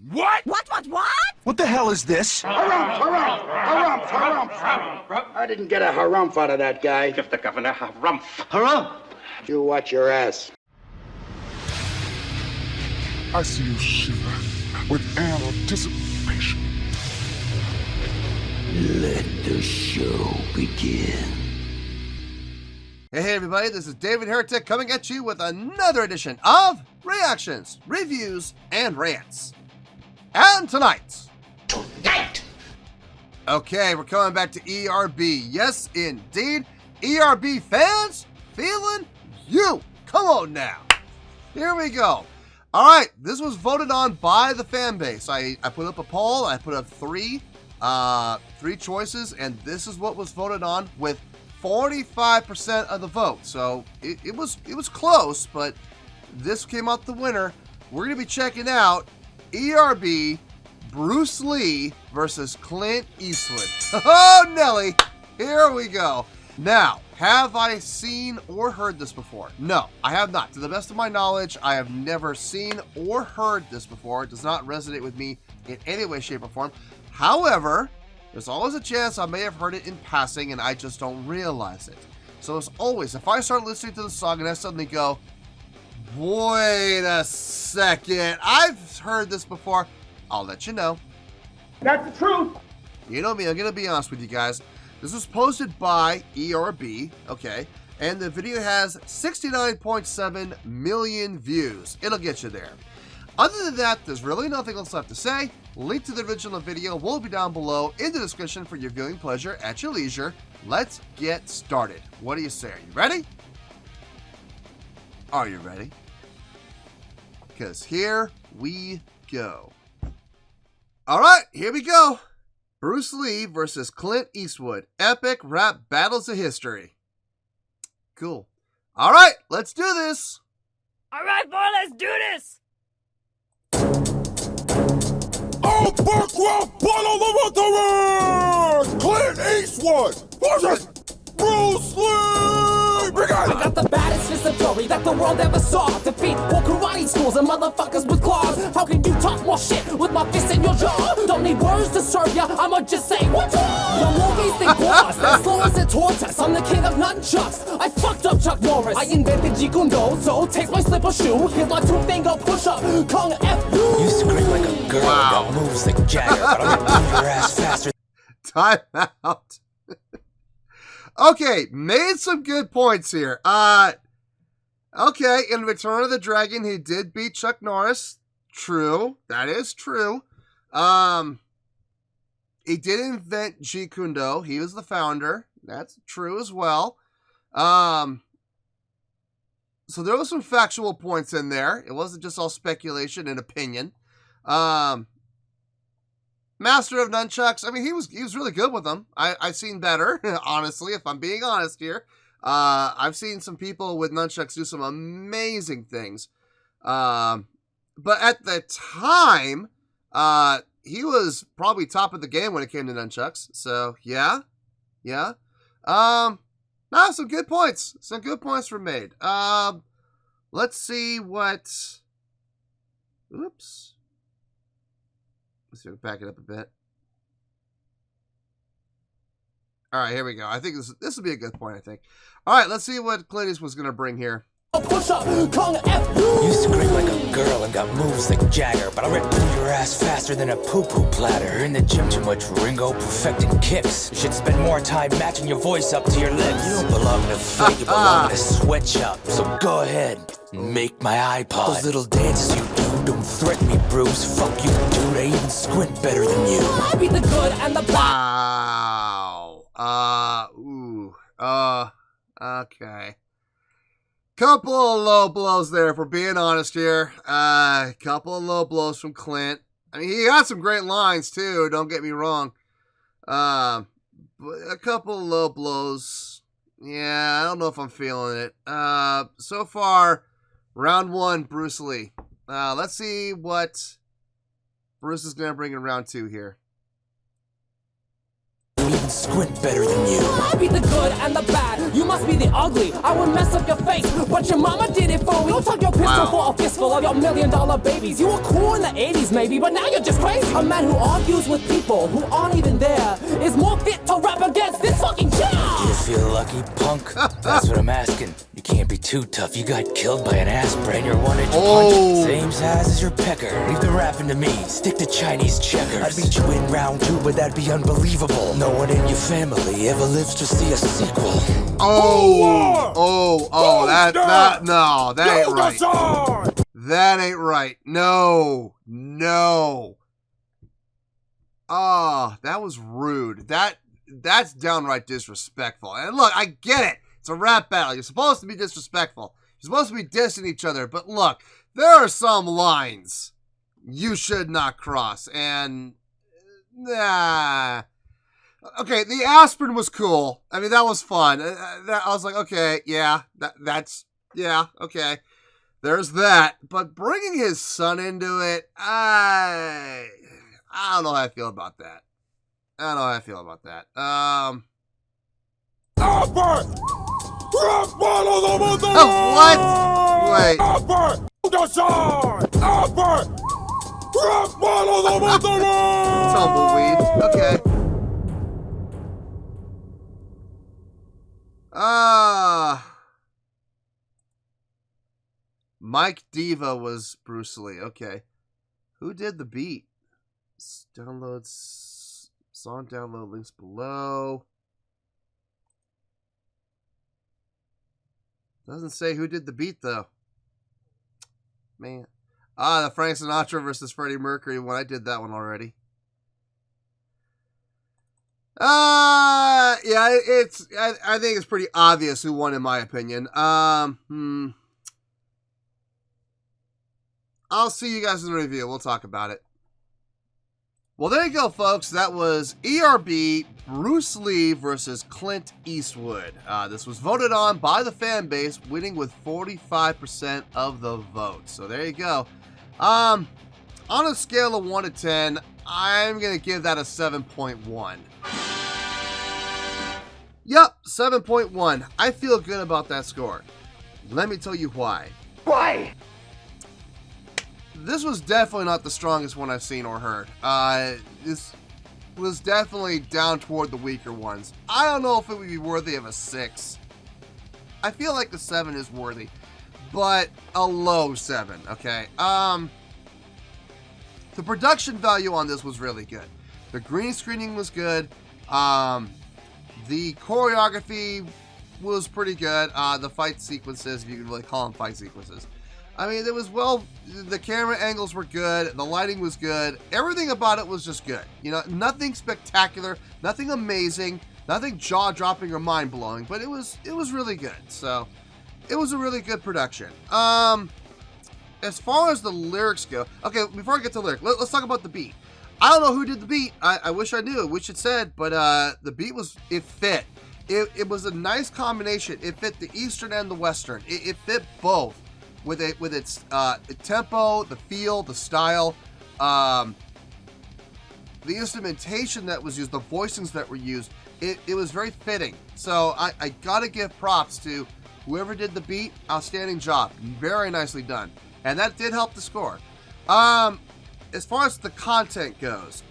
What? What? What the hell is this? Harumph. I didn't get a harumph out of that guy. Give the governor harumph. Harumph! You watch your ass. I see you shiver with anticipation. Let the show begin. Hey everybody, this is David Heretic coming at you with another edition of Reactions, Reviews, and Rants. And tonight! Okay, we're coming back to ERB. Yes, indeed. ERB fans, feeling you. Come on now. Here we go. All right, this was voted on by the fan base. I put up a poll. I put up three choices, and this is what was voted on with 45% of the vote. So it was close, but this came out the winner. We're gonna be checking out ERB Bruce Lee versus Clint Eastwood. Oh, Nelly, here we go. Now, have I seen or heard this before? No, I have not. To the best of my knowledge, I have never seen or heard this before. It does not resonate with me in any way, shape, or form. However, there's always a chance I may have heard it in passing and I just don't realize it. So as always, if I start listening to the song and I suddenly go, wait a second, I've heard this before, I'll let you know. That's the truth. You know me, I'm gonna be honest with you guys. This was posted by ERB, okay, and the video has 69.7 million views. It'll get you there. Other than that, there's really nothing else left to say. Link to the original video will be down below in the description for your viewing pleasure at your leisure. Let's get started. What do you say? Are you ready? Are you ready? Because here we go. All right, here we go. Bruce Lee versus Clint Eastwood. Epic rap battles of history. Cool. All right, let's do this. All right, boy, let's do this. I'll bark rock all over the world! Clint Eastwood versus Bruce Lee! I got the baddest fist of fury that the world ever saw. Defeat whole karate schools and motherfuckers with claws. How can you talk more shit with my fist in your jaw? Don't need words to serve ya, I'ma just say what's wrong? Your movies think boss, as slow as a tortoise. I'm the king of nunchucks. I fucked up Chuck Norris. I invented Jeet Kune Do, so taste my slipper shoe. Here's my two-finger push-up, Kung F you. You scream like a girl, got moves like Jagger, but I'm gonna beat your ass faster. Time out. Okay, made some good points here. Okay, in Return of the Dragon, he did beat Chuck Norris. True. That is true. He did invent Jeet Kune Do. He was the founder. That's true as well. So there was some factual points in there. It wasn't just all speculation and opinion. Master of Nunchucks. I mean, he was really good with them. I've seen better, honestly, if I'm being honest here. I've seen some people with nunchucks do some amazing things. But at the time, he was probably top of the game when it came to nunchucks. So, yeah. No, some good points. Some good points were made. Let's see what... Oops. Let's see if we back it up a bit. All right, here we go. I think this will be a good point, I think. All right, let's see what Clint Eastwood's going to bring here. Push up, Kung F you. You scream like a girl and got moves like Jagger, but I'll rip through your ass faster than a poo-poo platter. You're in the gym too much, Ringo, perfecting kicks. You should spend more time matching your voice up to your lips. You don't belong to fake, you belong in a sweatshop. So go ahead and make my iPod. Those little dances you do don't threaten me, Bruce. Fuck you, dude, I even squint better than you. I be the good and the Wow. Okay. Couple of low blows there, if we're being honest here. Couple of low blows from Clint. I mean, he got some great lines, too. Don't get me wrong. But a couple of low blows. Yeah, I don't know if I'm feeling it. So far, round one, Bruce Lee. Let's see what Bruce is going to bring in round two here. You even squint better than you. I be the good and the bad, you must be the ugly. I would mess up your face, but your mama did it for me. Don't tuck your pistol for a fistful of your $1 million babies. You were cool in the 80s maybe, but now you're just crazy. A man who argues with people who aren't even there is more fit to rap against this fucking chair. Do you feel lucky, punk? That's what I'm asking. You can't be too tough. You got killed by an aspirin. Your 1-inch punch, same size as your pecker. Leave the rapping to me. Stick to Chinese checkers. I'd beat you in round 2, but that'd be unbelievable. No one in your family ever lives to see a sequel. That ain't right. That ain't right. No. That was rude. That's downright disrespectful. And look, I get it. It's a rap battle. You're supposed to be disrespectful. You're supposed to be dissing each other. But look, there are some lines you should not cross. And, okay, the aspirin was cool. I mean, that was fun. I was like, okay, yeah, okay. There's that. But bringing his son into it, I don't know how I feel about that. Albert! Rock bottle over the what? Wait. Albert! The side! Albert! Rock bottle over the road! Tumbleweed. Okay. Mike Diva was Bruce Lee. Okay. Who did the beat? Song download links below. Doesn't say who did the beat though. Man. The Frank Sinatra versus Freddie Mercury one. I did that one already. Yeah, I think it's pretty obvious who won in my opinion. I'll see you guys in the review. We'll talk about it. Well, there you go, folks. That was ERB Bruce Lee versus Clint Eastwood. This was voted on by the fan base, winning with 45% of the vote. So there you go. On a scale of 1 to 10, I'm going to give that a 7.1. Yep, 7.1. I feel good about that score. Let me tell you why. Why? This was definitely not the strongest one I've seen or heard. This was definitely down toward the weaker ones. I don't know if it would be worthy of a 6. I feel like the 7 is worthy, but a low 7, okay? The production value on this was really good. The green screening was good. The choreography was pretty good. The fight sequences, if you can really call them fight sequences. I mean, it was the camera angles were good, the lighting was good, everything about it was just good. You know, nothing spectacular, nothing amazing, nothing jaw-dropping or mind-blowing, but it was really good. So, it was a really good production. As far as the lyrics go, okay, before I get to the lyric, let's talk about the beat. I don't know who did the beat. I wish I knew. I wish it said, but the beat it fit. It was a nice combination. It fit the Eastern and the Western. It fit both. With its tempo, the feel, the style, the instrumentation that was used, the voicings that were used, it was very fitting. So I gotta give props to whoever did the beat. Outstanding job. Very nicely done. And that did help the score. As far as the content goes,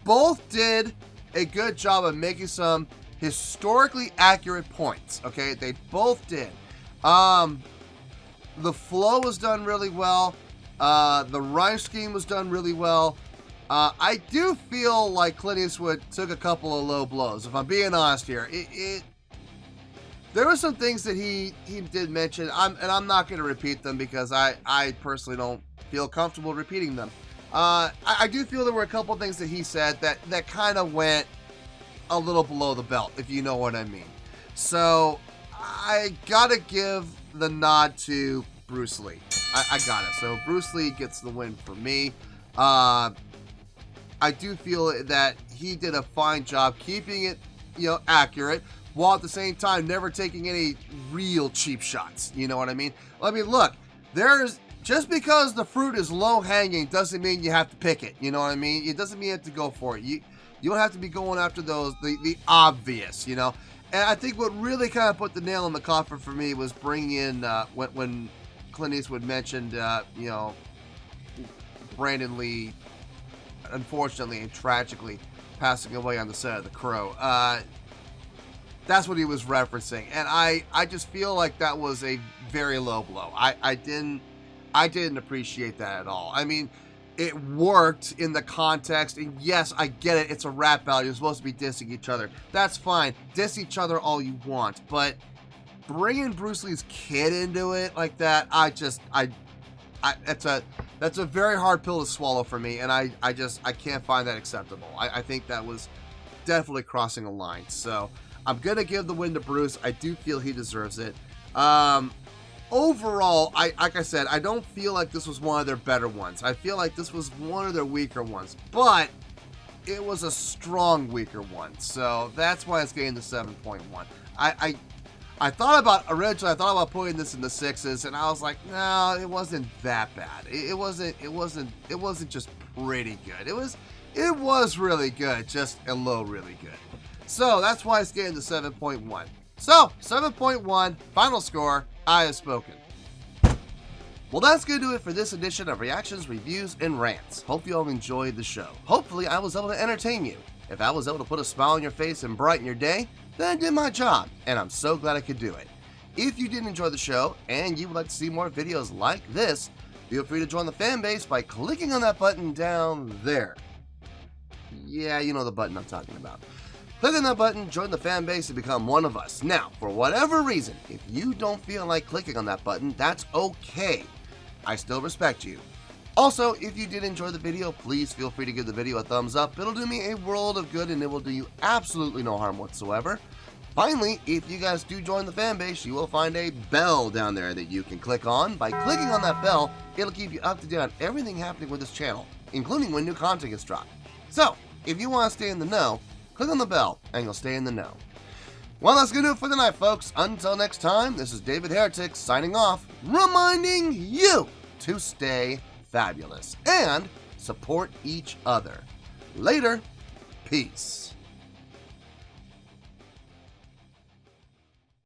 both did a good job of making some historically accurate points. Okay, they both did. The flow was done really well. The rhyme scheme was done really well. I do feel like Clint Eastwood took a couple of low blows, if I'm being honest here. There were some things that he did mention, and I'm not going to repeat them because I personally don't feel comfortable repeating them. I do feel there were a couple things that he said that kind of went a little below the belt, if you know what I mean. So I gotta give the nod to Bruce Lee. I got it. So Bruce Lee gets the win for me. I do feel that he did a fine job keeping it, accurate, while at the same time never taking any real cheap shots. You know what I mean? I mean, look, there's just because the fruit is low hanging doesn't mean you have to pick it. You know what I mean? It doesn't mean you have to go for it. You don't have to be going after the obvious, you know. And I think what really kind of put the nail in the coffin for me was bringing in when Clint Eastwood mentioned, you know, Brandon Lee, unfortunately and tragically passing away on the set of The Crow. That's what he was referencing, and I just feel like that was a very low blow. I didn't appreciate that at all. I mean, it worked in the context, and yes, I get it. It's a rap battle. You're supposed to be dissing each other. That's fine. Diss each other all you want, but bringing Bruce Lee's kid into it like that, that's a very hard pill to swallow for me, and I can't find that acceptable. I think that was definitely crossing a line. So I'm gonna give the win to Bruce. I do feel he deserves it. Overall, like I said, I don't feel like this was one of their better ones. I feel like this was one of their weaker ones, but it was a strong weaker one. So that's why it's getting the 7.1. I thought about putting this in the 6s, and I was like, no, it wasn't that bad. It wasn't just pretty good. It was really good, just a little really good. So that's why it's getting the 7.1. So 7.1, final score, I have spoken. Well, that's going to do it for this edition of Reactions, Reviews, and Rants. Hope you all enjoyed the show. Hopefully, I was able to entertain you. If I was able to put a smile on your face and brighten your day, then I did my job, and I'm so glad I could do it. If you did enjoy the show, and you would like to see more videos like this, feel free to join the fan base by clicking on that button down there. Yeah, you know the button I'm talking about. Click on that button, join the fan base, and become one of us. Now, for whatever reason, if you don't feel like clicking on that button, that's okay. I still respect you. Also, if you did enjoy the video, please feel free to give the video a thumbs up. It'll do me a world of good, and it will do you absolutely no harm whatsoever. Finally, if you guys do join the fan base, you will find a bell down there that you can click on. By clicking on that bell, it'll keep you up to date on everything happening with this channel, including when new content gets dropped. So, if you want to stay in the know, click on the bell, and you'll stay in the know. Well, that's going to do it for the night, folks. Until next time, this is David Heretic signing off, reminding you to stay fabulous and support each other. Later. Peace.